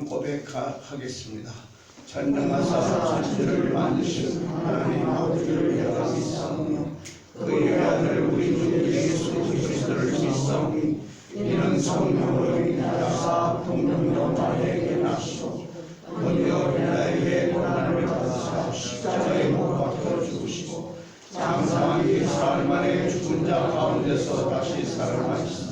고백하겠습니다. 전능하사 천지를 만드신 하나님 아버지를 내가 믿사오며 그의 아들 우리 주 예수 그리스도를 믿사오니 이는 성령으로 인하여서 동정녀 마리아에게 나시고 본디오 빌라에게 고난을 받으사 십자가에 못 박혀 죽으시고 장사한 사흘 만에 죽은 자 가운데서 다시 살아나시사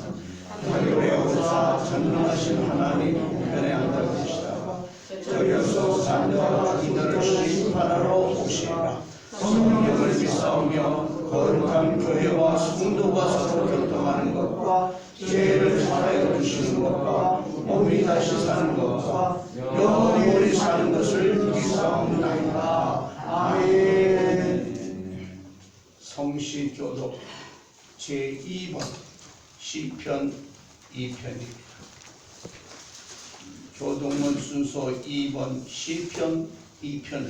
하늘에 오사 전능하신 하나님 우편에 앉아계시다가 저리로서 산자와 이들을 심판하러 오시리라. 성령을 믿사오며 거룩한 교회와 성도가 서로 교통하는 것과 죄를 사하여 주시는 것과 몸이 다시 사는 것과 영원히 사는 것을 믿사옵나이다. 아멘. 성시교독 제2번 시편 2편입니다. 교동문 순서 2번 시편 2편을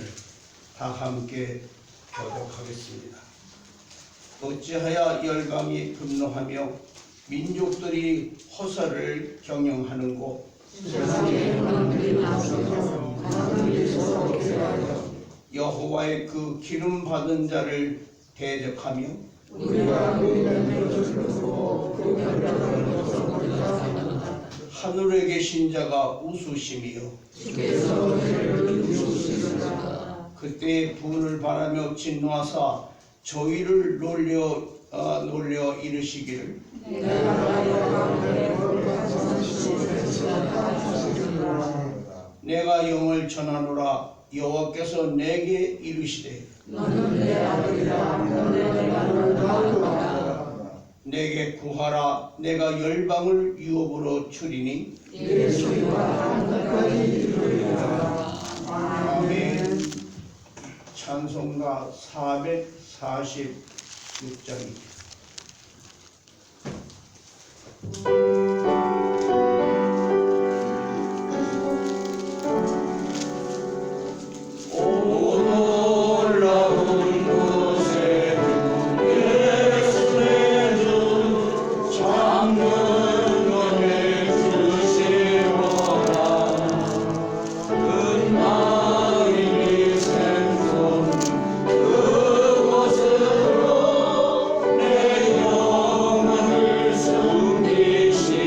다 함께 교독하겠습니다. 어찌하여 열방이 분노하며 민족들이 허사를 경영하는고 여호와의 그 기름 받은 자를 대적하며 하늘에 계신 자가 웃으심이요 그때 분을 바라며 진노하사 저희를 놀려 이르시기를 내가 영을 전하노라. 여호와께서 내게 이르시되 내게 구하라. 내가 열방을 유업으로 주리니 아멘. 찬송가 446장입니다. 그곳으로 내 영혼을 숨기시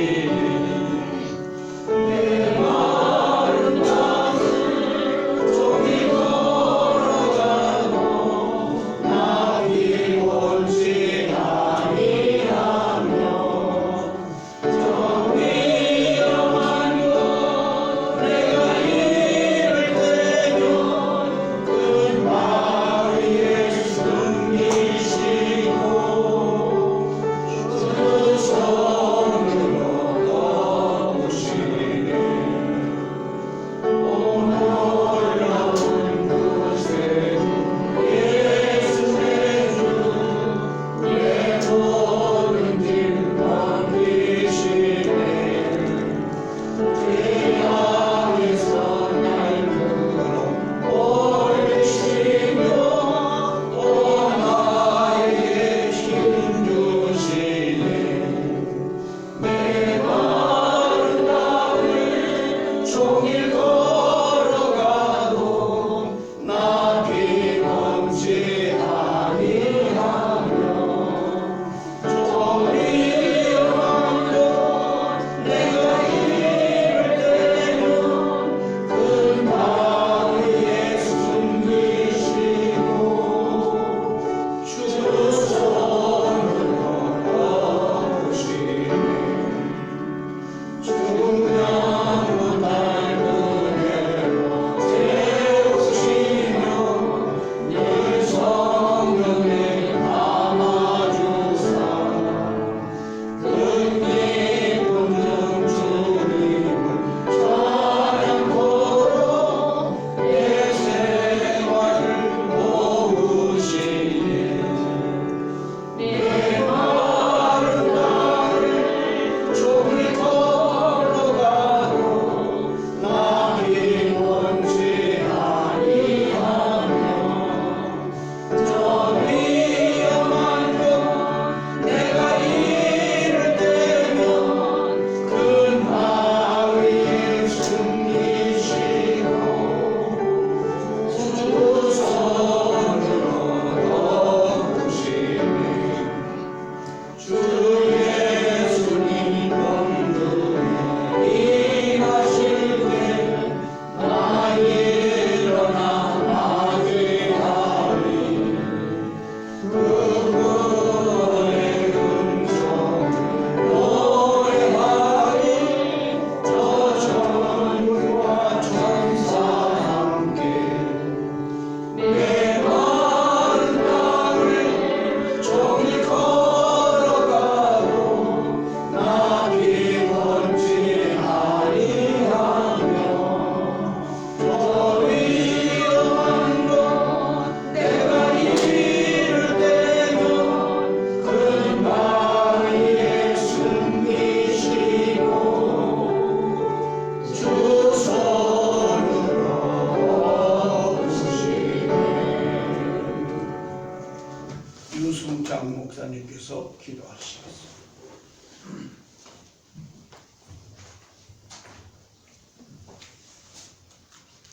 이승장 목사님께서 기도하시겠습니다.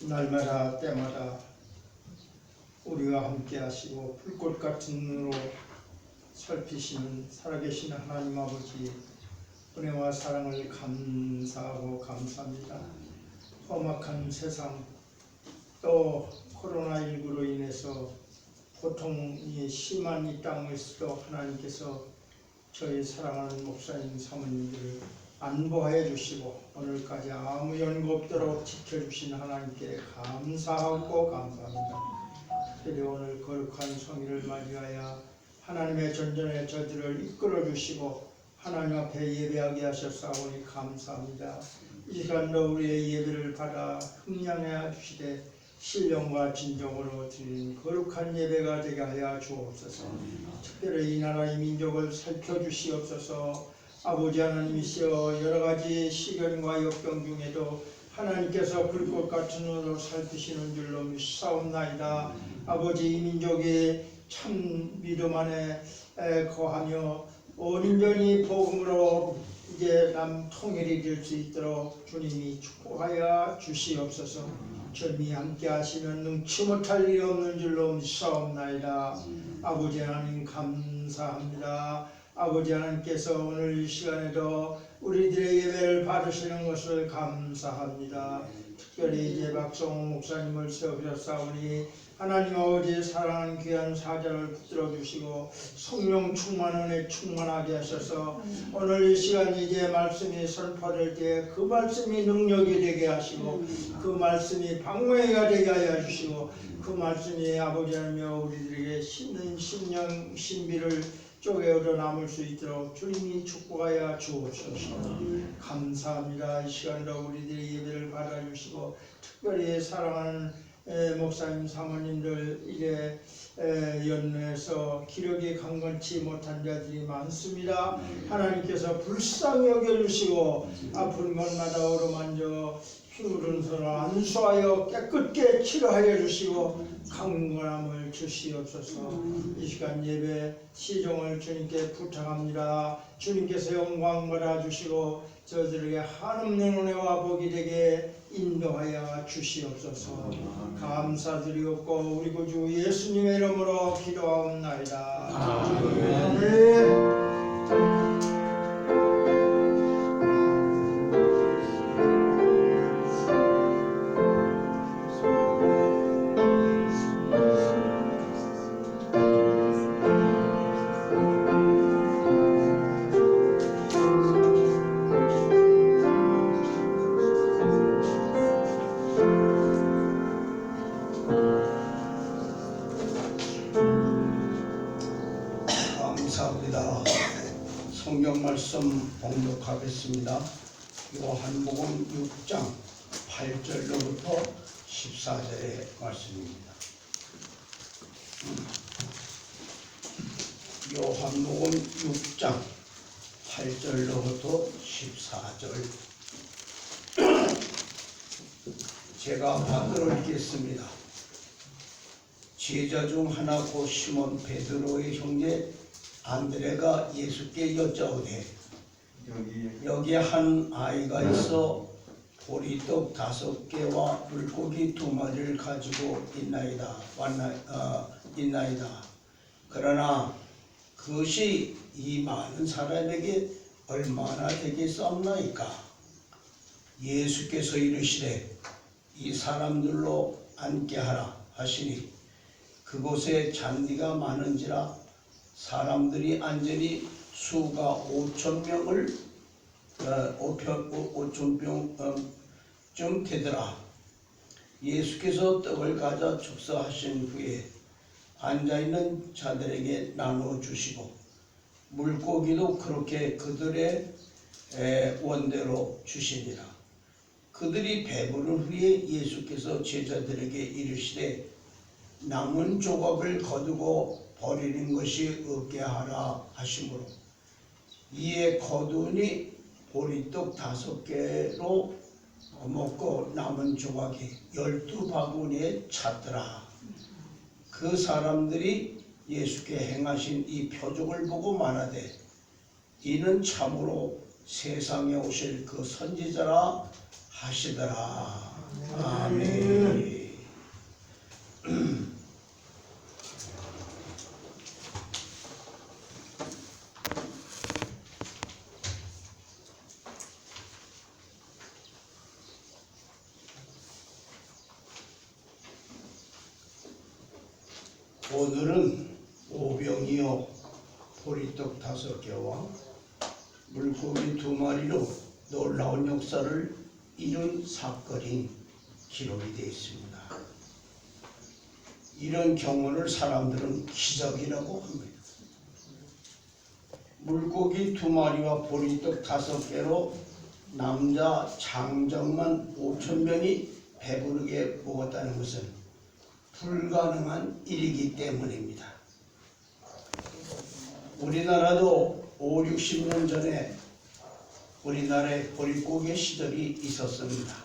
날마다 때마다 우리와 함께 하시고 불꽃 같은 눈으로 살피시는 살아계신 하나님 아버지, 은혜와 사랑을 감사하고 감사합니다. 험악한 세상, 또 코로나19로 인해서 고통이 심한 이 땅에서도 하나님께서 저희 사랑하는 목사님 사모님들을 안보하여 주시고 오늘까지 아무 연고 없도록 지켜주신 하나님께 감사하고 감사합니다. 특별히 오늘 거룩한 성일을 맞이하여 하나님의 전전에 저들을 이끌어 주시고 하나님 앞에 예배하게 하셨사오니 감사합니다. 이 시간도 우리의 예배를 받아 흥량해 주시되 신령과 진정으로 드리는 거룩한 예배가 되게 하여 주옵소서. 특별히 이 나라의 민족을 살펴주시옵소서. 아버지 하나님이시여, 여러가지 시련과 역경 중에도 하나님께서 불꽃 같은 눈으로 살피시는 줄로 믿사옵나이다. 아버지, 이 민족이 참 믿음 안에 거하며 온전히 복음으로 이제 통일이 될 수 있도록 주님이 축복하여 주시옵소서. 전미 함께 하시는 능치 못할 일이 없는 줄로 믿사옵나이다. 아버지 하나님 감사합니다. 아버지 하나님께서 오늘 이 시간에도 우리들의 예배를 받으시는 것을 감사합니다. 특별히 이제 박성호 목사님을 세우셨사오니 하나님 아버지 사랑하는 귀한 사자를 붙들어 주시고 성령 충만 은혜 충만하게 하셔서 오늘 이 시간 이제 말씀이 선포될 때 그 말씀이 능력이 되게 하시고 그 말씀이 방어회가 되게 하여 주시고 그 말씀이 아버지 하나님 우리들에게 심는 심령 신비를 쪼개어 남을 수 있도록 주님이 축복하여 주옵소서. 감사합니다. 이 시간도 우리들의 예배를 받아주시고 특별히 사랑하는 목사님 사모님들 이제 연례에서 기력이 강건치 못한 자들이 많습니다. 하나님께서 불쌍히 여겨주시고 아픈 곳마다 어루만져 피 묻은 손을 안수하여 깨끗게 치료하여 주시고 강건함을 주시옵소서. 이 시간 예배 시종을 주님께 부탁합니다. 주님께서 영광 받아주시고 저들에게 한없는 은혜와 복이 되게 인도하여 주시옵소서. 감사드리옵고 우리 구주 예수님의 이름으로 기도하옵나이다. 아멘. 감사합니다. 성경 말씀 봉독하겠습니다. 요한복음 6장 8절로부터 14절의 말씀입니다. 요한복음 6장 8절로부터 14절 제가 받들어 읽겠습니다. 제자 중 하나 곧 시몬 베드로의 형제 안드레가 예수께 여짜오되 여기 한 아이가 있어 보리떡 5개와 물고기 2마리를 가지고 있나이다. 그러나 그것이 이 많은 사람에게 얼마나 되겠사옵나이까? 예수께서 이르시되 이 사람들로 앉게 하라 하시니 그곳에 잔디가 많은지라 사람들이 앉으니 수가 5,000명쯤 되더라. 예수께서 떡을 가져 축사하신 후에 앉아있는 자들에게 나누어 주시고 물고기도 그렇게 그들의 원대로 주시니라. 그들이 배부른 후에 예수께서 제자들에게 이르시되 남은 조각을 거두고 버리는 것이 없게 하라 하시므로 이에 거두니 보리떡 5개로 먹고 남은 조각이 12바구니에 찼더라. 그 사람들이 예수께 행하신 이 표적을 보고 말하되 이는 참으로 세상에 오실 그 선지자라 하시더라. 아멘. 오늘은 오병이어 보리떡 5개와 물고기 2마리로 놀라운 역사를 이룬 사건이 기록이 되어 있습니다. 이런 경우를 사람들은 기적이라고 합니다. 물고기 2마리와 보리떡 5개로 남자 장정만 5,000명이 배부르게 먹었다는 것은 불가능한 일이기 때문입니다. 우리나라도 5, 60년 전에 우리나라에 보릿고개 시절이 있었습니다.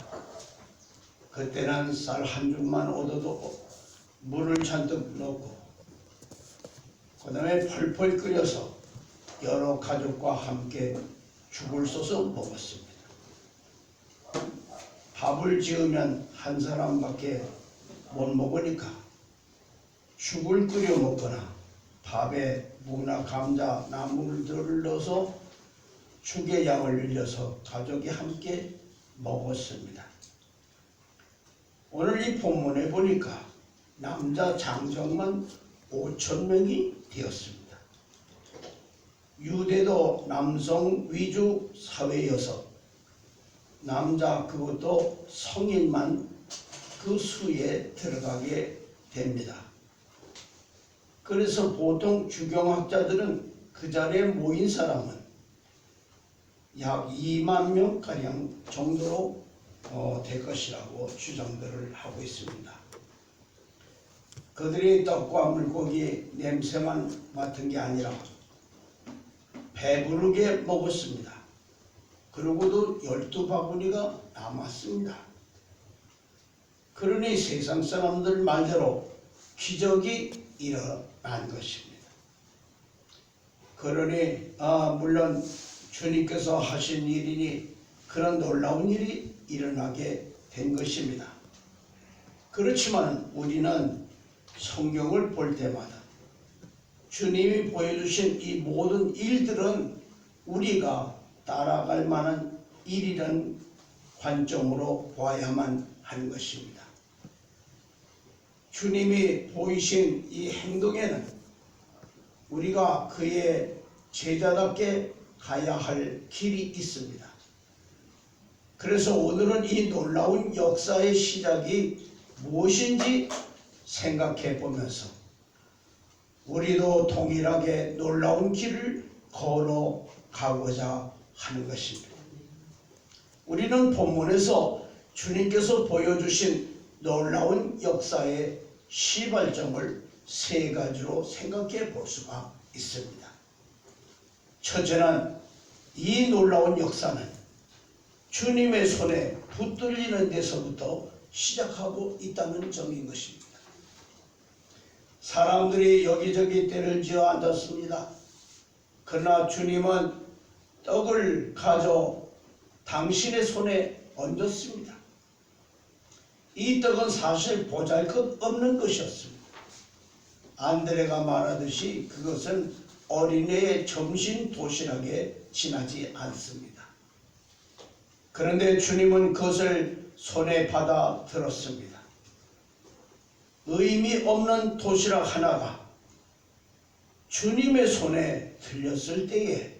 그때는 쌀 한 줌만 얻어도 물을 잔뜩 넣고 그 다음에 펄펄 끓여서 여러 가족과 함께 죽을 써서 먹었습니다. 밥을 지으면 한 사람밖에 못 먹으니까 죽을 끓여 먹거나 밥에 무나 감자, 나물들을 넣어서 죽의 양을 늘려서 가족이 함께 먹었습니다. 오늘 이 본문에 보니까 남자 장정만 5,000명이 되었습니다. 유대도 남성 위주 사회여서 남자 그것도 성인만 그 수에 들어가게 됩니다. 그래서 보통 주경학자들은 그 자리에 모인 사람은 약 2만 명가량 정도로 될 것이라고 추정들을 하고 있습니다. 그들이 떡과 물고기 냄새만 맡은 게 아니라 배부르게 먹었습니다. 그러고도 12바구니가 남았습니다. 그러니 세상 사람들 말대로 기적이 일어난 것입니다. 그러니 물론 주님께서 하신 일이니 그런 놀라운 일이 일어나게 된 것입니다. 그렇지만 우리는 성경을 볼 때마다 주님이 보여주신 이 모든 일들은 우리가 따라갈 만한 일이라는 관점으로 봐야만 하는 것입니다. 주님이 보이신 이 행동에는 우리가 그의 제자답게 가야 할 길이 있습니다. 그래서 오늘은 이 놀라운 역사의 시작이 무엇인지 생각해 보면서 우리도 동일하게 놀라운 길을 걸어가고자 하는 것입니다. 우리는 본문에서 주님께서 보여주신 놀라운 역사의 시발점을 3가지로 생각해 볼 수가 있습니다. 첫째는 이 놀라운 역사는 주님의 손에 붙들리는 데서부터 시작하고 있다는 점인 것입니다. 사람들이 여기저기 때를 지어 앉았습니다. 그러나 주님은 떡을 가져 당신의 손에 얹었습니다. 이 떡은 사실 보잘것없는 것이었습니다. 안드레가 말하듯이 그것은 어린애의 점심 도시락에 지나지 않습니다. 그런데 주님은 그것을 손에 받아 들었습니다. 의미 없는 도시락 하나가 주님의 손에 들렸을 때에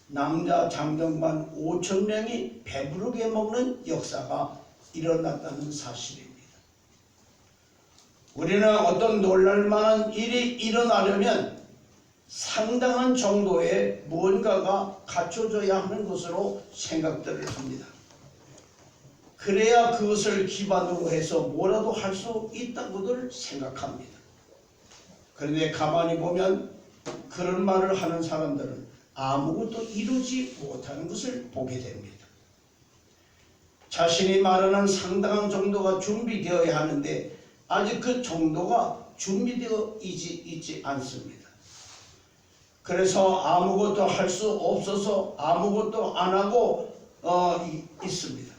남자 장정만 5,000명이 배부르게 먹는 역사가 일어났다는 사실입니다. 우리는 어떤 놀랄만한 일이 일어나려면 상당한 정도의 무언가가 갖춰져야 하는 것으로 생각들을 합니다. 그래야 그것을 기반으로 해서 뭐라도 할 수 있다고들 생각합니다. 그런데 가만히 보면 그런 말을 하는 사람들은 아무것도 이루지 못하는 것을 보게 됩니다. 자신이 말하는 상당한 정도가 준비되어야 하는데 아직 그 정도가 준비되어 있지 않습니다. 그래서 아무것도 할 수 없어서 아무것도 안 하고 있습니다.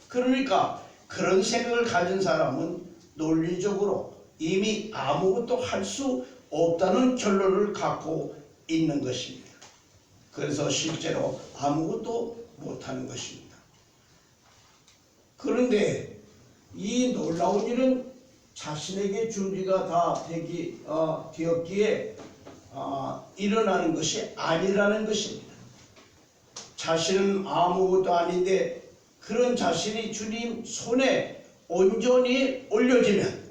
그러니까 그런 생각을 가진 사람은 논리적으로 이미 아무것도 할 수 없다는 결론을 갖고 있는 것입니다. 그래서 실제로 아무것도 못하는 것입니다. 그런데 이 놀라운 일은 자신에게 준비가 다 되었기에 일어나는 것이 아니라는 것입니다. 자신은 아무것도 아닌데 그런 자신이 주님 손에 온전히 올려지면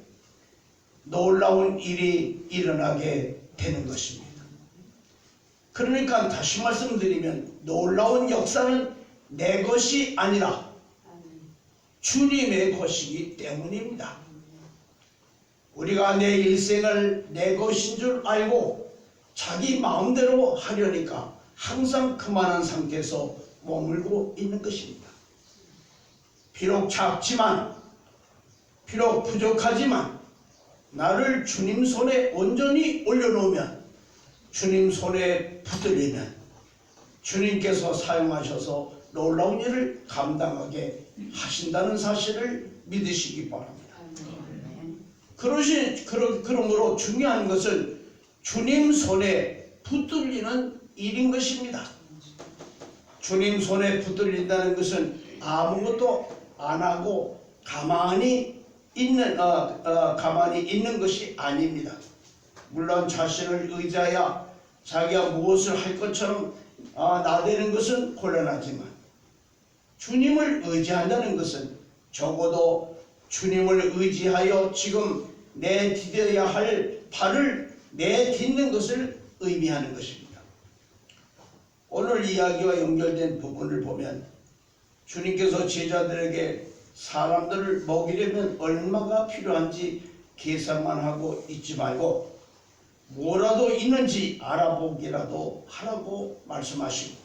놀라운 일이 일어나게 되는 것입니다. 그러니까 다시 말씀드리면 놀라운 역사는 내 것이 아니라 주님의 것이기 때문입니다. 우리가 내 일생을 내 것인 줄 알고 자기 마음대로 하려니까 항상 그만한 상태에서 머물고 있는 것입니다. 비록 작지만, 비록 부족하지만 나를 주님 손에 온전히 올려놓으면, 주님 손에 붙들리면 주님께서 사용하셔서 놀라운 일을 감당하게 하신다는 사실을 믿으시기 바랍니다. 그러므로 중요한 것은 주님 손에 붙들리는 일인 것입니다. 주님 손에 붙들린다는 것은 아무것도 안 하고 가만히 있는 것이 아닙니다. 물론 자신을 의지하여 자기가 무엇을 할 것처럼 나대는 것은 곤란하지만 주님을 의지한다는 것은 적어도 주님을 의지하여 지금 내디뎌야 할 발을 내딛는 것을 의미하는 것입니다. 오늘 이야기와 연결된 부분을 보면 주님께서 제자들에게 사람들을 먹이려면 얼마가 필요한지 계산만 하고 있지 말고 뭐라도 있는지 알아보기라도 하라고 말씀하시고,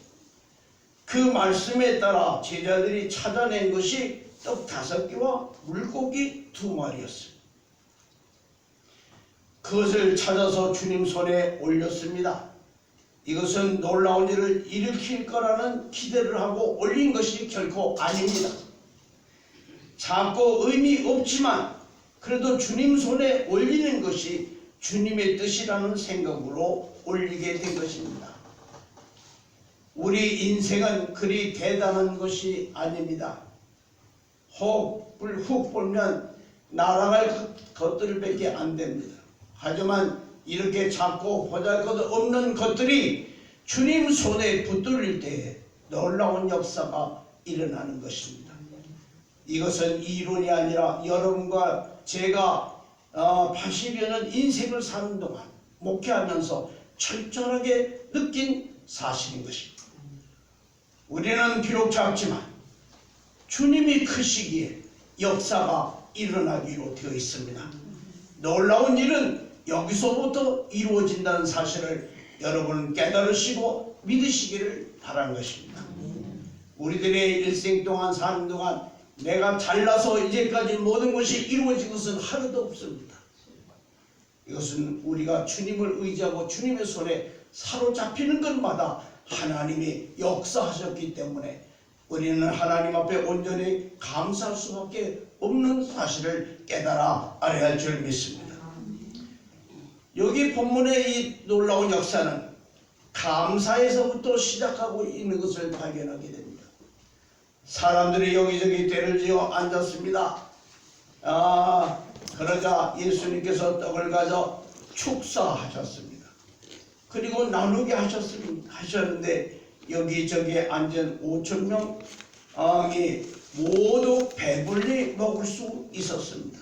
그 말씀에 따라 제자들이 찾아낸 것이 떡 5개와 물고기 2마리였습니다. 그것을 찾아서 주님 손에 올렸습니다. 이것은 놀라운 일을 일으킬 거라는 기대를 하고 올린 것이 결코 아닙니다. 작고 의미 없지만 그래도 주님 손에 올리는 것이 주님의 뜻이라는 생각으로 올리게 된 것입니다. 우리 인생은 그리 대단한 것이 아닙니다. 훅 불면 날아갈 것들밖에 안 됩니다. 하지만 이렇게 작고 보잘것없는 것들이 주님 손에 붙들릴 때에 놀라운 역사가 일어나는 것입니다. 이것은 이론이 아니라 여러분과 제가 80여 년 인생을 사는 동안 목회하면서 철저하게 느낀 사실인 것입니다. 우리는 비록 작지만 주님이 크시기에 역사가 일어나기로 되어 있습니다. 놀라운 일은 여기서부터 이루어진다는 사실을 여러분은 깨달으시고 믿으시기를 바라는 것입니다. 우리들의 일생 동안 사는 동안 내가 잘나서 이제까지 모든 것이 이루어진 것은 하나도 없습니다. 이것은 우리가 주님을 의지하고 주님의 손에 사로잡히는 것마다 하나님이 역사하셨기 때문에 우리는 하나님 앞에 온전히 감사할 수밖에 없는 사실을 깨달아 알아야 할 줄 믿습니다. 여기 본문의 이 놀라운 역사는 감사에서부터 시작하고 있는 것을 발견하게 됩니다. 사람들이 여기저기 때를 지어 앉았습니다. 그러자 예수님께서 떡을 가져 축사하셨습니다. 그리고 나누게 하셨는데 여기저기에 앉은 5,000명이 모두 배불리 먹을 수 있었습니다.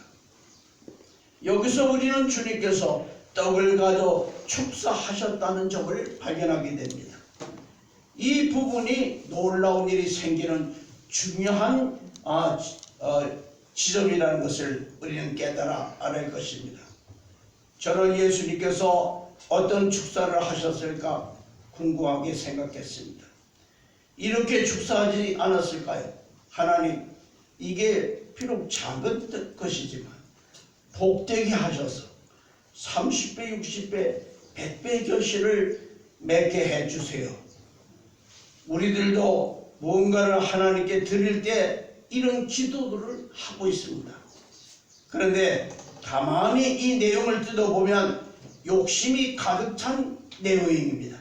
여기서 우리는 주님께서 떡을 가져 축사하셨다는 점을 발견하게 됩니다. 이 부분이 놀라운 일이 생기는 중요한 지점이라는 것을 우리는 깨달아 알아야 할 것입니다. 저는 예수님께서 어떤 축사를 하셨을까 궁금하게 생각했습니다. 이렇게 축사하지 않았을까요? 하나님, 이게 비록 작은 것이지만 복되게 하셔서 30배, 60배, 100배 결실을 맺게 해주세요. 우리들도 무언가를 하나님께 드릴 때 이런 기도들을 하고 있습니다. 그런데 가만히 이 내용을 뜯어보면 욕심이 가득 찬 내용입니다.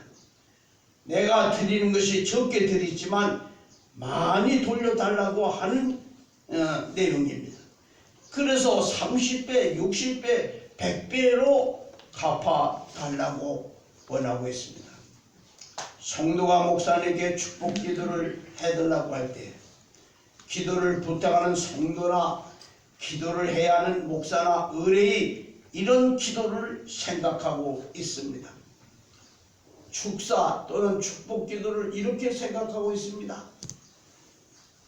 내가 드리는 것이 적게 드리지만 많이 돌려달라고 하는 내용입니다. 그래서 30배, 60배, 100배로 갚아달라고 원하고 있습니다. 성도가 목사님에게 축복 기도를 해달라고 할 때 기도를 부탁하는 성도나 기도를 해야 하는 목사나 의뢰이 이런 기도를 생각하고 있습니다. 축사 또는 축복 기도를 이렇게 생각하고 있습니다.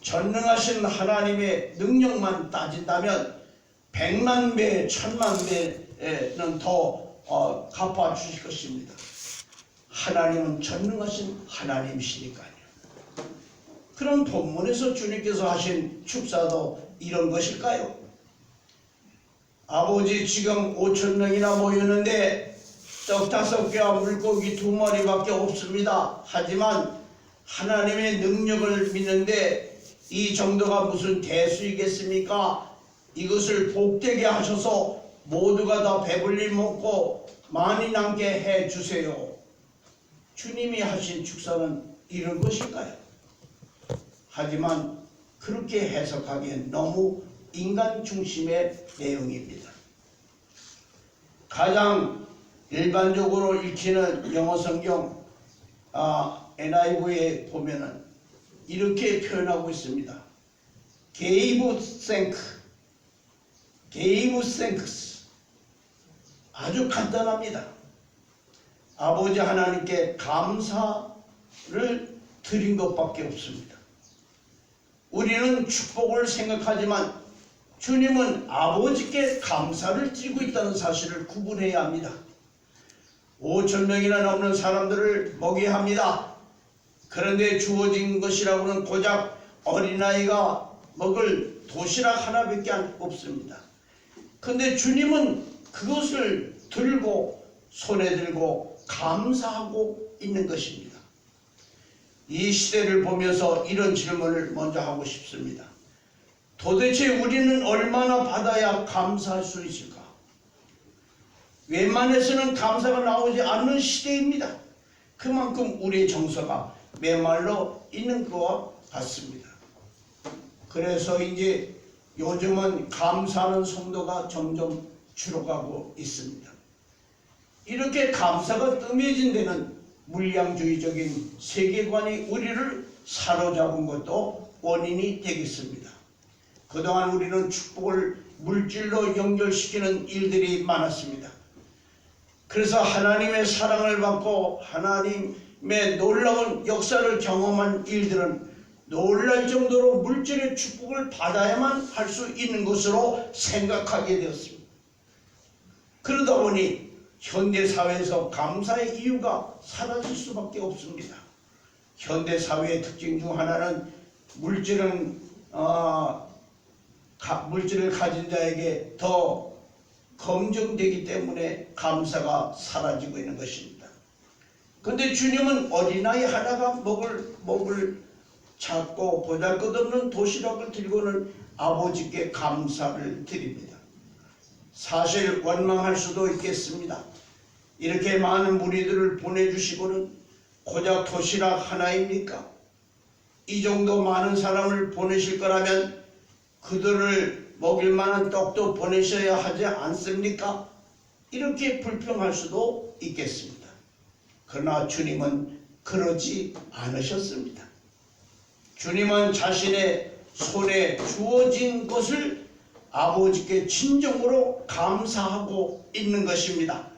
전능하신 하나님의 능력만 따진다면 100만 배, 1000만 배는 더 갚아 주실 것입니다. 하나님은 전능하신 하나님이시니까요. 그럼 본문에서 주님께서 하신 축사도 이런 것일까요? 아버지, 지금 5,000명이나 모였는데 떡 5개와 물고기 2마리밖에 없습니다. 하지만 하나님의 능력을 믿는데 이 정도가 무슨 대수이겠습니까? 이것을 복되게 하셔서 모두가 다 배불리 먹고 많이 남게 해주세요. 주님이 하신 축사는 이런 것일까요? 하지만 그렇게 해석하기엔 너무 인간 중심의 내용입니다. 가장 일반적으로 읽히는 영어 성경 NIV에 보면은 이렇게 표현하고 있습니다. gave thanks. 아주 간단합니다. 아버지 하나님께 감사를 드린 것밖에 없습니다. 우리는 축복을 생각하지만 주님은 아버지께 감사를 드리고 있다는 사실을 구분해야 합니다. 5,000명이나 넘는 사람들을 먹여야 합니다. 그런데 주어진 것이라고는 고작 어린아이가 먹을 도시락 하나밖에 없습니다. 그런데 주님은 그것을 들고 손에 들고 감사하고 있는 것입니다. 이 시대를 보면서 이런 질문을 먼저 하고 싶습니다. 도대체 우리는 얼마나 받아야 감사할 수 있을까? 웬만해서는 감사가 나오지 않는 시대입니다. 그만큼 우리의 정서가 메말라 있는 것과 같습니다. 그래서 이제 요즘은 감사하는 성도가 점점 줄어가고 있습니다. 이렇게 감사가 뜸해진 데는 물량주의적인 세계관이 우리를 사로잡은 것도 원인이 되겠습니다. 그동안 우리는 축복을 물질로 연결시키는 일들이 많았습니다. 그래서 하나님의 사랑을 받고 하나님의 놀라운 역사를 경험한 일들은 놀랄 정도로 물질의 축복을 받아야만 할 수 있는 것으로 생각하게 되었습니다. 그러다 보니 현대사회에서 감사의 이유가 사라질 수밖에 없습니다. 현대사회의 특징 중 하나는 물질을 가진 자에게 더 검증되기 때문에 감사가 사라지고 있는 것입니다. 그런데 주님은 어린아이 하나가 먹을 작고 보잘것없는 도시락을 들고는 아버지께 감사를 드립니다. 사실 원망할 수도 있겠습니다. 이렇게 많은 무리들을 보내주시고는 고작 도시락 하나입니까? 이 정도 많은 사람을 보내실 거라면 그들을 먹일 만한 떡도 보내셔야 하지 않습니까? 이렇게 불평할 수도 있겠습니다. 그러나 주님은 그러지 않으셨습니다. 주님은 자신의 손에 주어진 것을 아버지께 진정으로 감사하고 있는 것입니다.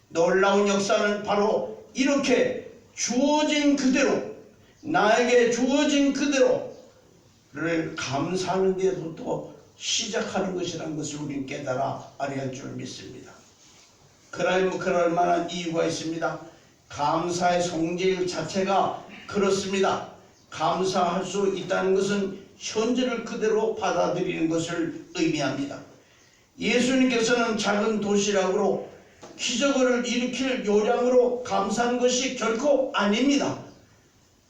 놀라운 역사는 바로 이렇게 주어진 그대로, 나에게 주어진 그대로를 감사하는 데부터 시작하는 것이라는 것을 우리는 깨달아 알아야 할 줄 믿습니다. 그럴 만한 이유가 있습니다. 감사의 성질 자체가 그렇습니다. 감사할 수 있다는 것은 현재를 그대로 받아들이는 것을 의미합니다. 예수님께서는 작은 도시락으로 기적을 일으킬 요량으로 감사하는 것이 결코 아닙니다.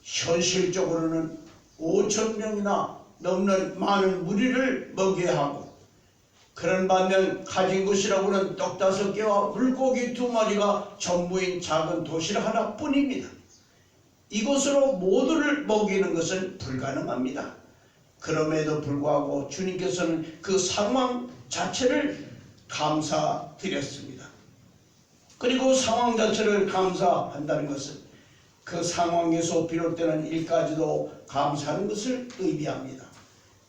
현실적으로는 5천 명이나 넘는 많은 무리를 먹여야 하고, 그런 반면 가진 것이라고는 떡 5개와 물고기 2마리가 전부인 작은 도시락 하나뿐입니다. 이것으로 모두를 먹이는 것은 불가능합니다. 그럼에도 불구하고 주님께서는 그 상황 자체를 감사드렸습니다. 그리고 상황 자체를 감사한다는 것은 그 상황에서 비롯되는 일까지도 감사하는 것을 의미합니다.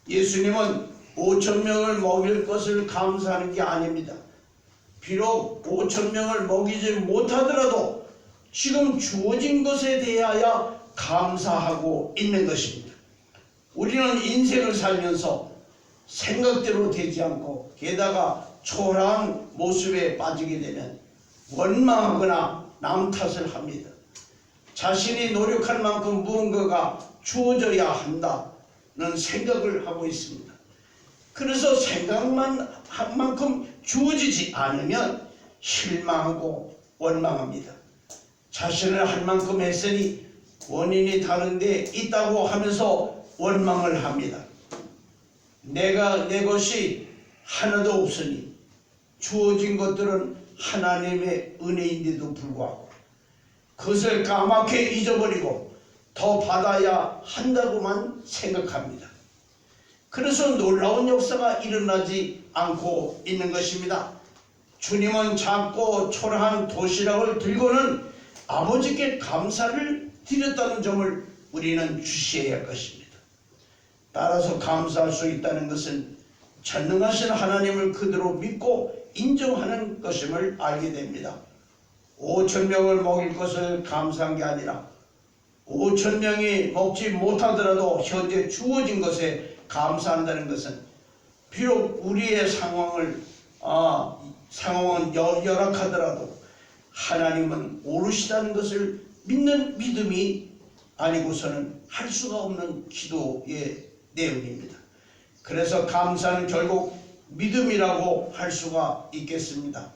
예수님은 5천 명을 먹일 것을 감사하는 게 아닙니다. 비록 5천 명을 먹이지 못하더라도 지금 주어진 것에 대하여 감사하고 있는 것입니다. 우리는 인생을 살면서 생각대로 되지 않고 게다가 초라한 모습에 빠지게 되면 원망하거나 남 탓을 합니다. 자신이 노력할 만큼 무언가가 주어져야 한다는 생각을 하고 있습니다. 그래서 생각만 한 만큼 주어지지 않으면 실망하고 원망합니다. 자신을 할 만큼 했으니 원인이 다른 데 있다고 하면서 원망을 합니다. 내 것이 하나도 없으니 주어진 것들은 하나님의 은혜인데도 불구하고 그것을 까맣게 잊어버리고 더 받아야 한다고만 생각합니다. 그래서 놀라운 역사가 일어나지 않고 있는 것입니다. 주님은 작고 초라한 도시락을 들고는 아버지께 감사를 드렸다는 점을 우리는 주시해야 할 것입니다. 따라서 감사할 수 있다는 것은 전능하신 하나님을 그대로 믿고 인정하는 것임을 알게 됩니다. 5천 명을 먹일 것을 감사한 게 아니라 5천 명이 먹지 못하더라도 현재 주어진 것에 감사한다는 것은 비록 우리의 상황은 열악하더라도 하나님은 오르시다는 것을 믿는 믿음이 아니고서는 할 수가 없는 기도의 내용입니다. 그래서 감사는 결국 믿음이라고 할 수가 있겠습니다.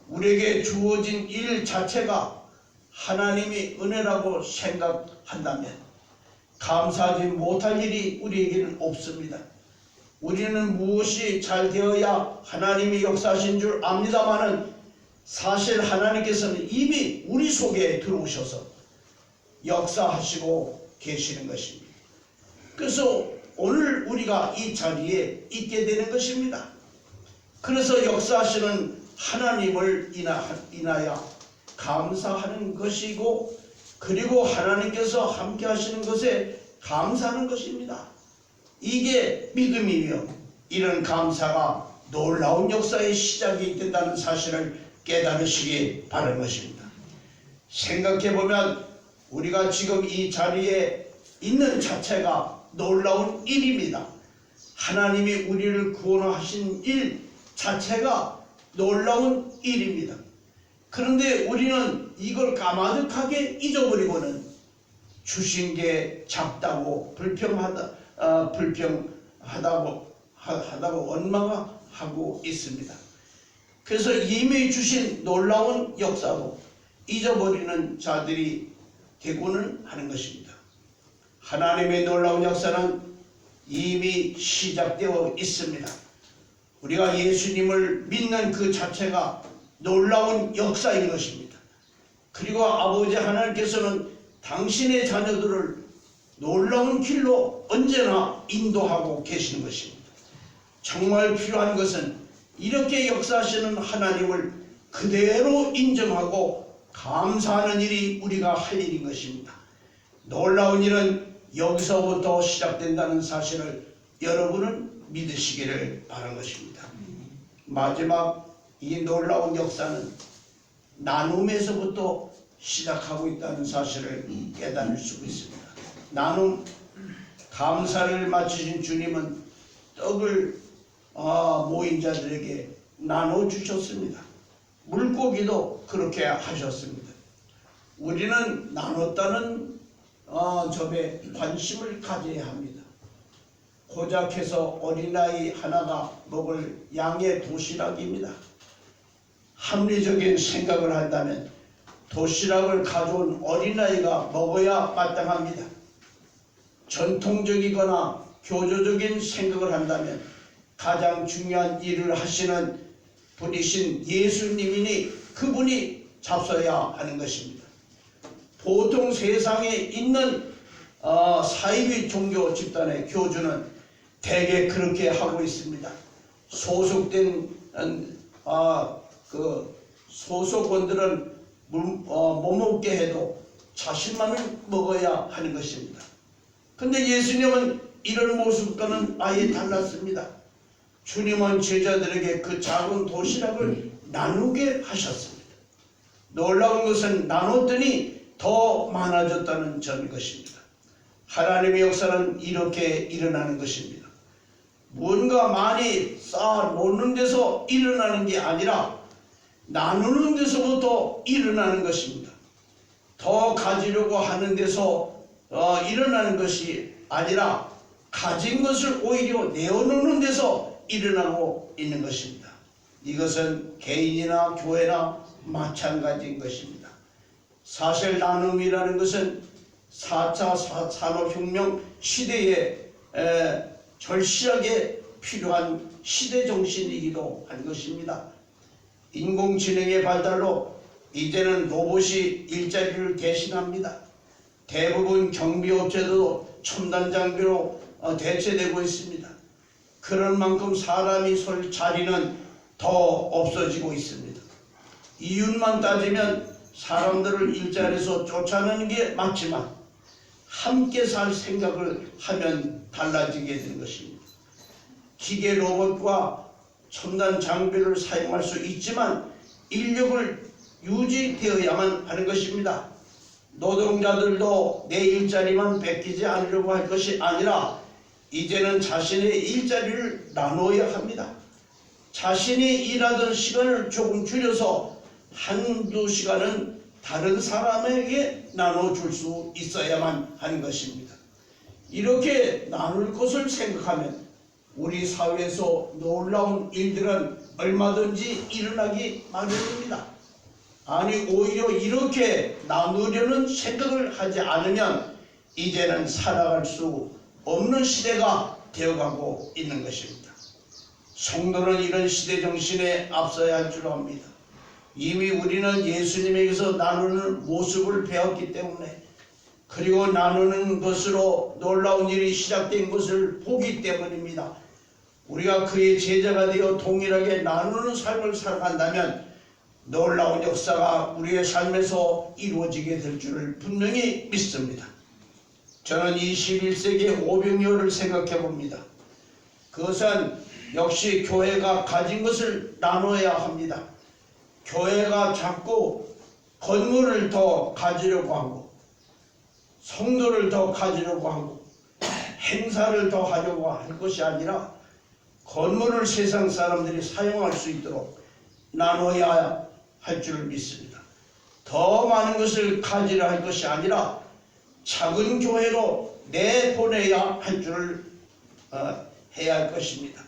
우리에게 주어진 일 자체가 하나님이 은혜라고 생각한다면 감사하지 못할 일이 우리에게는 없습니다. 우리는 무엇이 잘 되어야 하나님이 역사하신 줄 압니다마는 사실 하나님께서는 이미 우리 속에 들어오셔서 역사하시고 계시는 것입니다. 그래서 오늘 우리가 이 자리에 있게 되는 것입니다. 그래서 역사하시는 하나님을 인하여 감사하는 것이고, 그리고 하나님께서 함께 하시는 것에 감사하는 것입니다. 이게 믿음이며, 이런 감사가 놀라운 역사의 시작이 된다는 사실을 깨달으시기 바라는 것입니다. 생각해보면 우리가 지금 이 자리에 있는 자체가 놀라운 일입니다. 하나님이 우리를 구원하신 일 자체가 놀라운 일입니다. 그런데 우리는 이걸 까마득하게 잊어버리고는 주신 게 작다고 불평하다고 원망하고 있습니다. 그래서 이미 주신 놀라운 역사도 잊어버리는 자들이 되고는 하는 것입니다. 하나님의 놀라운 역사는 이미 시작되어 있습니다. 우리가 예수님을 믿는 그 자체가 놀라운 역사인 것입니다. 그리고 아버지 하나님께서는 당신의 자녀들을 놀라운 길로 언제나 인도하고 계시는 것입니다. 정말 필요한 것은 이렇게 역사하시는 하나님을 그대로 인정하고 감사하는 일이 우리가 할 일인 것입니다. 놀라운 일은 여기서부터 시작된다는 사실을 여러분은 믿으시기를 바란 것입니다. 마지막 이 놀라운 역사는 나눔에서부터 시작하고 있다는 사실을 깨달을 수 있습니다. 나눔, 감사를 마치신 주님은 떡을 모인 자들에게 나눠주셨습니다. 물고기도 그렇게 하셨습니다. 우리는 나눴다는 점에 관심을 가져야 합니다. 고작해서 어린아이 하나가 먹을 양의 도시락입니다. 합리적인 생각을 한다면 도시락을 가져온 어린아이가 먹어야 마땅합니다. 전통적이거나 교조적인 생각을 한다면 가장 중요한 일을 하시는 분이신 예수님이니 그분이 잡숴야 하는 것입니다. 보통 세상에 있는 사이비 종교 집단의 교주는 대개 그렇게 하고 있습니다. 소속된 소속원들은 못 먹게 해도 자신만은 먹어야 하는 것입니다. 근데 예수님은 이런 모습과는 아예 달랐습니다. 주님은 제자들에게 그 작은 도시락을 나누게 하셨습니다. 놀라운 것은 나눴더니 더 많아졌다는 점인 것입니다. 하나님의 역사는 이렇게 일어나는 것입니다. 뭔가 많이 쌓아 놓는 데서 일어나는 게 아니라 나누는 데서부터 일어나는 것입니다. 더 가지려고 하는 데서 일어나는 것이 아니라 가진 것을 오히려 내어놓는 데서 일어나고 있는 것입니다. 이것은 개인이나 교회나 마찬가지인 것입니다. 사실 나눔이라는 것은 4차 산업혁명 시대에 절실하게 필요한 시대 정신이기도 한 것입니다. 인공지능의 발달로 이제는 로봇이 일자리를 대신합니다. 대부분 경비업체도 첨단 장비로 대체되고 있습니다. 그런 만큼 사람이 설 자리는 더 없어지고 있습니다. 이윤만 따지면 사람들을 일자리에서 쫓아내는 게 맞지만 함께 살 생각을 하면 달라지게 된 것입니다. 기계 로봇과 첨단 장비를 사용할 수 있지만 인력을 유지되어야만 하는 것입니다. 노동자들도 내 일자리만 뺏기지 않으려고 할 것이 아니라 이제는 자신의 일자리를 나눠야 합니다. 자신이 일하던 시간을 조금 줄여서 한두 시간은 다른 사람에게 나눠줄 수 있어야만 하는 것입니다. 이렇게 나눌 것을 생각하면 우리 사회에서 놀라운 일들은 얼마든지 일어나기 마련입니다. 아니 오히려 이렇게 나누려는 생각을 하지 않으면 이제는 살아갈 수 없는 시대가 되어가고 있는 것입니다. 성도는 이런 시대 정신에 앞서야 할 줄 압니다. 이미 우리는 예수님에게서 나누는 모습을 배웠기 때문에 그리고 나누는 것으로 놀라운 일이 시작된 것을 보기 때문입니다. 우리가 그의 제자가 되어 동일하게 나누는 삶을 살아간다면 놀라운 역사가 우리의 삶에서 이루어지게 될 줄을 분명히 믿습니다. 저는 21세기의 오병이어를 생각해 봅니다. 그것은 역시 교회가 가진 것을 나눠야 합니다. 교회가 자꾸 건물을 더 가지려고 하고 성도를 더 가지려고 하고 행사를 더 하려고 할 것이 아니라 건물을 세상 사람들이 사용할 수 있도록 나눠야 할 줄 믿습니다. 더 많은 것을 가지려 할 것이 아니라 작은 교회로 내보내야 할 줄을 해야 할 것입니다.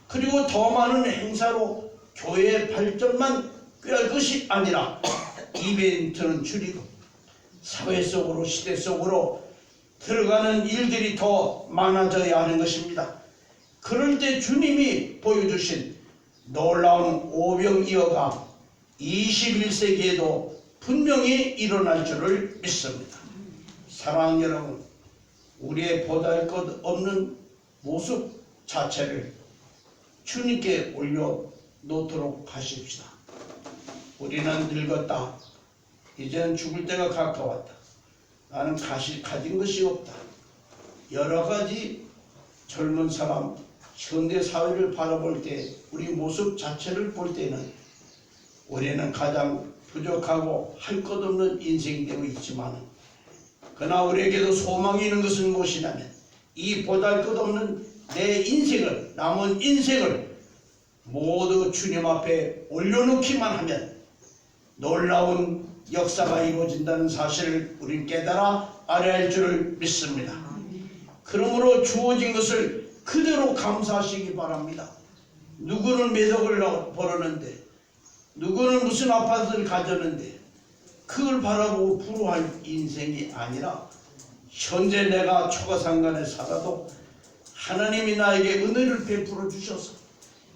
그리고 더 많은 행사로 교회의 발전만 꾀할 것이 아니라 이벤트는 줄이고 사회 속으로 시대 속으로 들어가는 일들이 더 많아져야 하는 것입니다. 그럴 때 주님이 보여주신 놀라운 오병이어가 21세기에도 분명히 일어날 줄을 믿습니다. 사랑하는 여러분, 우리의 보잘것없는 모습 자체를 주님께 올려놓도록 하십시다. 우리는 늙었다. 이제는 죽을 때가 가까웠다. 나는 가진 것이 없다. 여러 가지 젊은 사람, 현대 사회를 바라볼 때 우리 모습 자체를 볼 때는 우리는 가장 부족하고 할 것 없는 인생이 되고 있지만 그러나 우리에게도 소망이 있는 것은 무엇이냐면 이 보잘것없는 내 인생을 남은 인생을 모두 주님 앞에 올려놓기만 하면 놀라운 역사가 이루어진다는 사실을 우리는 깨달아 알아야 할 줄을 믿습니다. 그러므로 주어진 것을 그대로 감사하시기 바랍니다. 누구는 몇 억을 벌었는데 누구는 무슨 아파트를 가졌는데 그걸 바라보고 부러워할 인생이 아니라 현재 내가 초가상간에 살아도 하나님이 나에게 은혜를 베풀어 주셔서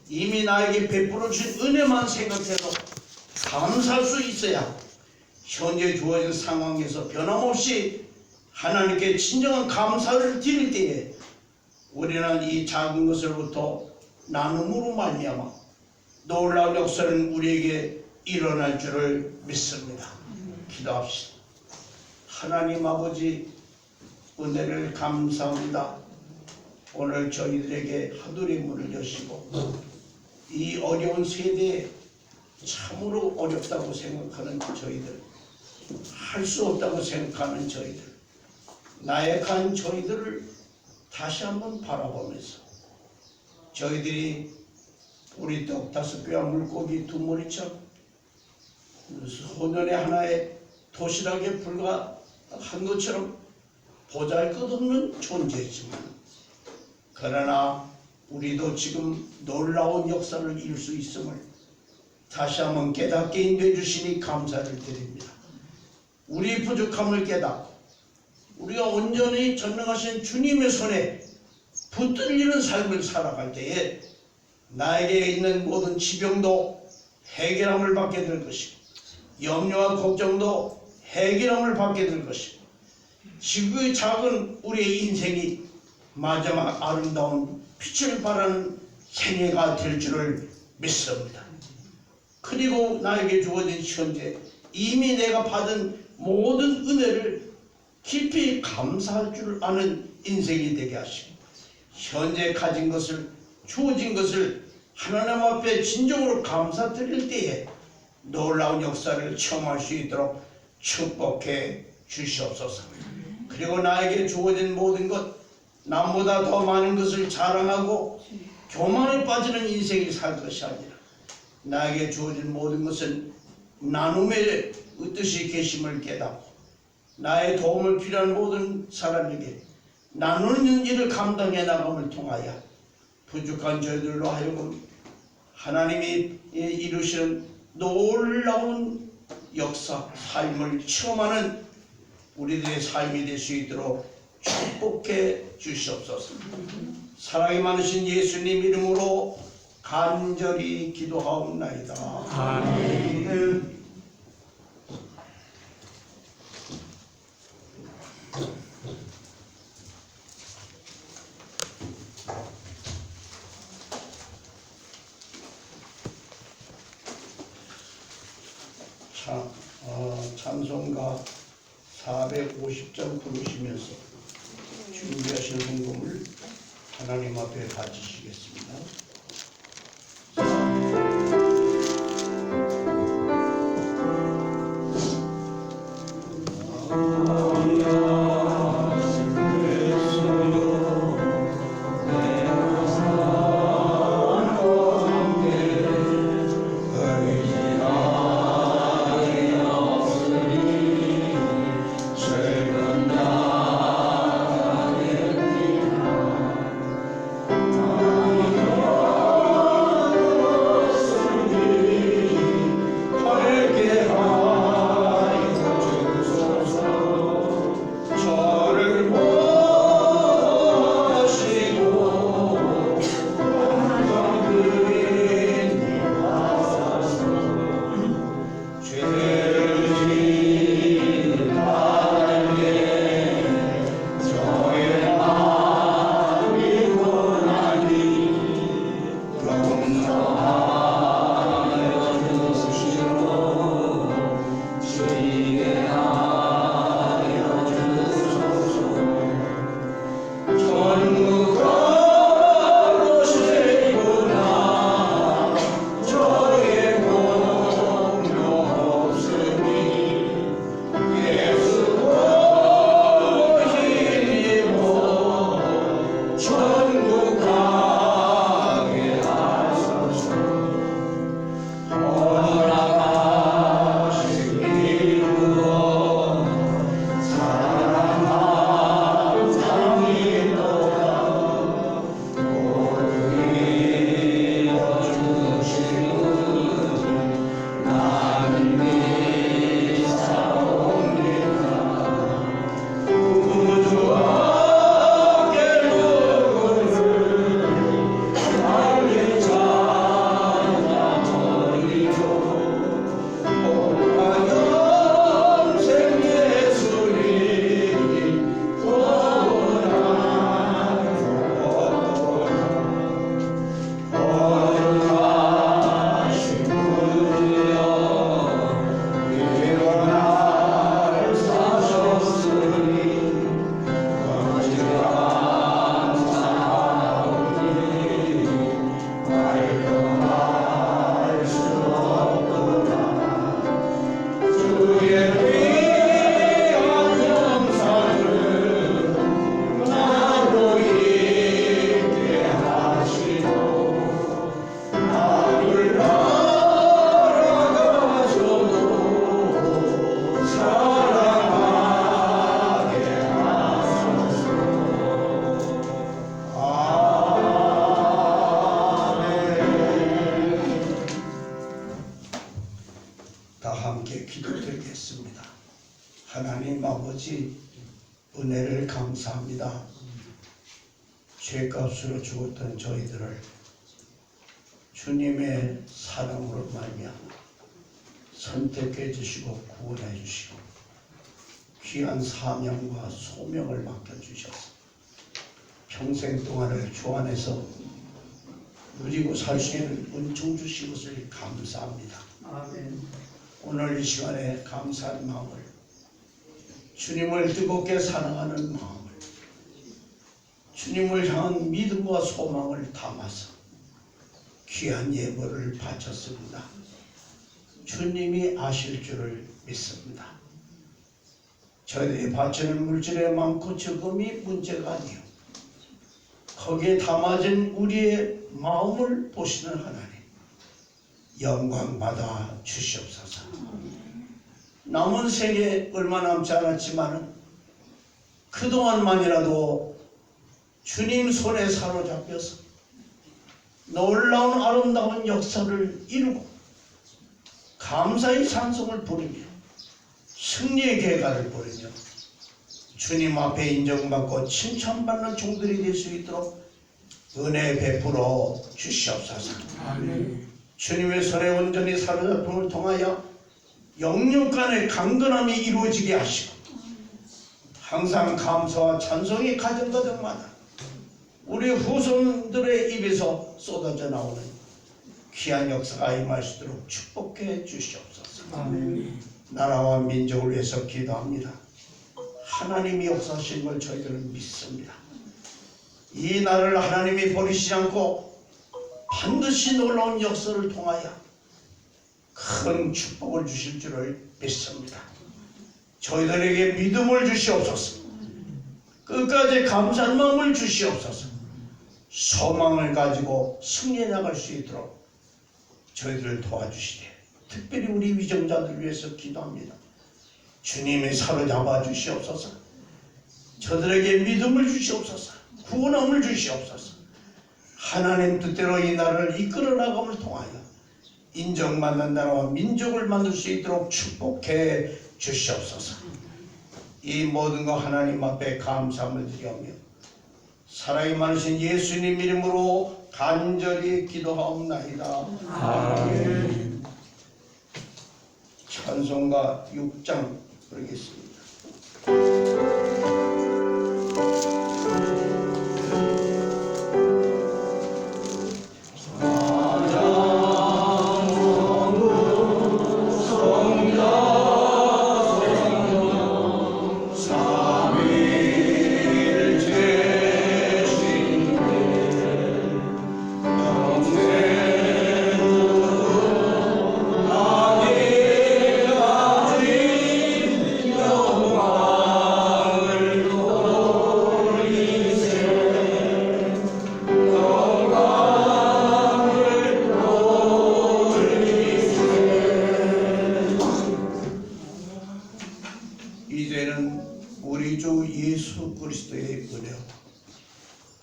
이미 나에게 베풀어 준 은혜만 생각해도 감사할 수 있어야 현재 주어진 상황에서 변함없이 하나님께 진정한 감사를 드릴 때에 우리는 이 작은 것으로부터 나눔으로 말미암아 놀라운 역사는 우리에게 일어날 줄을 믿습니다. 기도합시다. 하나님 아버지, 은혜를 감사합니다. 오늘 저희들에게 하늘의 문을 여시고 이 어려운 세대에 참으로 어렵다고 생각하는 저희들, 할 수 없다고 생각하는 저희들, 나약한 저희들을 다시 한번 바라보면서 저희들이 우리 떡 5개와 물고기 2마리처럼 소년의 하나의 도시락에 불과한 것처럼 보잘것없는 존재지만 그러나 우리도 지금 놀라운 역사를 이룰 수 있음을 다시 한번 깨닫게 인도해 주시니 감사를 드립니다. 우리 부족함을 깨닫고 우리가 온전히 전능하신 주님의 손에 붙들리는 삶을 살아갈 때에 나에게 있는 모든 지병도 해결함을 받게 될 것이고 염려와 걱정도 해결함을 받게 될 것이고 지구의 작은 우리의 인생이 마지막 아름다운 빛을 발하는 생애가 될 줄을 믿습니다. 그리고 나에게 주어진 현재 이미 내가 받은 모든 은혜를 깊이 감사할 줄 아는 인생이 되게 하시고 현재 가진 것을 주어진 것을 하나님 앞에 진정으로 감사드릴 때에 놀라운 역사를 체험할 수 있도록 축복해 주시옵소서. 그리고 나에게 주어진 모든 것 남보다 더 많은 것을 자랑하고 교만에 빠지는 인생이 살 것이 아니라 나에게 주어진 모든 것은 나눔의 뜻이 계심을 깨닫고 나의 도움을 필요한 모든 사람에게 나누는 일을 감당해 나감을 통하여 부족한 저희들로 하여금 하나님이 이루시는 놀라운 역사, 삶을 체험하는 우리들의 삶이 될 수 있도록 축복해 주시옵소서. 사랑이 많으신 예수님 이름으로 간절히 기도하옵나이다. 아멘. 찬송가 450장 부르시면서 준비하신 헌금을 하나님 앞에 바치시겠습니다. 다 함께 기도드리겠습니다. 하나님 아버지, 은혜를 감사합니다. 죄값으로 죽었던 저희들을 주님의 사랑으로 말미암아 선택해 주시고 구원해 주시고 귀한 사명과 소명을 맡겨주셔서 평생 동안을 주 안에서 누리고 살 수 있는 은총 주신 것을 감사합니다. 아멘. 오늘 이 시간에 감사한 마음을, 주님을 뜨겁게 사랑하는 마음을, 주님을 향한 믿음과 소망을 담아서 귀한 예물을 바쳤습니다. 주님이 아실 줄을 믿습니다. 저희들이 바치는 물질의 많고 적음이 문제가 아니요, 거기에 담아진 우리의 마음을 보시는 하나님, 영광 받아 주시옵소서. 남은 생에 얼마 남지 않았지만 그동안만이라도 주님 손에 사로잡혀서 놀라운 아름다운 역사를 이루고 감사의 찬송을 부르며 승리의 계가를 부르며 주님 앞에 인정받고 칭찬받는 종들이 될 수 있도록 은혜 베풀어 주시옵소서. 아멘. 주님의 손에 온전히 사로잡힘을 통하여 영육 간의 강건함이 이루어지게 하시고 항상 감사와 찬송이 가정가정마다 우리 후손들의 입에서 쏟아져 나오는 귀한 역사가 임할 수 있도록 축복해 주시옵소서. 아멘. 나라와 민족을 위해서 기도합니다. 하나님이 역사하신 걸 저희들은 믿습니다. 이 나라를 하나님이 버리시지 않고 반드시 놀라운 역사를 통하여 큰 축복을 주실 줄을 믿습니다. 저희들에게 믿음을 주시옵소서. 끝까지 감사한 마음을 주시옵소서. 소망을 가지고 승리해 나갈 수 있도록 저희들을 도와주시되 특별히 우리 위정자들 위해서 기도합니다. 주님이 사로잡아 주시옵소서. 저들에게 믿음을 주시옵소서. 구원함을 주시옵소서. 하나님 뜻대로 이 나라를 이끌어 나감을 통하여 인정받는 나라와 민족을 만들 수 있도록 축복해 주시옵소서. 이 모든 거 하나님 앞에 감사함을 드리오며 사랑이 많으신 예수님 이름으로 간절히 기도하옵나이다. 아멘. 찬송가 6장 부르겠습니다.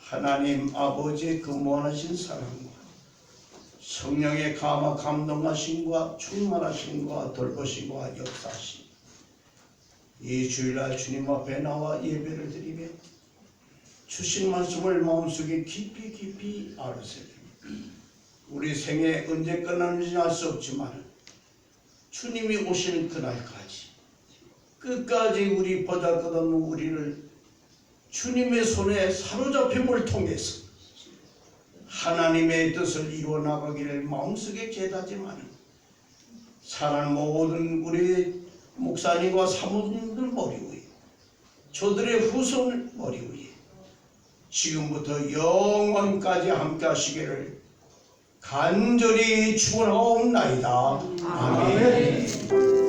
하나님 아버지의 그 무한하신 사랑과 성령의 감화 감동하심과 충만하심과 돌보심과 역사하심, 이 주일날 주님 앞에 나와 예배를 드리며 주신 말씀을 마음속에 깊이 알으세요. 우리 생에 언제 끝나는지 알 수 없지만 주님이 오시는 그날까지 끝까지 우리 보잘것없는 우리를 주님의 손에 사로잡힘을 통해서 하나님의 뜻을 이루어 나가기를 마음속에 제다지만 사랑 모든 우리 목사님과 사모님들 머리 위에 저들의 후손 머리 위에 지금부터 영원까지 함께 하시기를 간절히 축원하옵나이다. 아멘.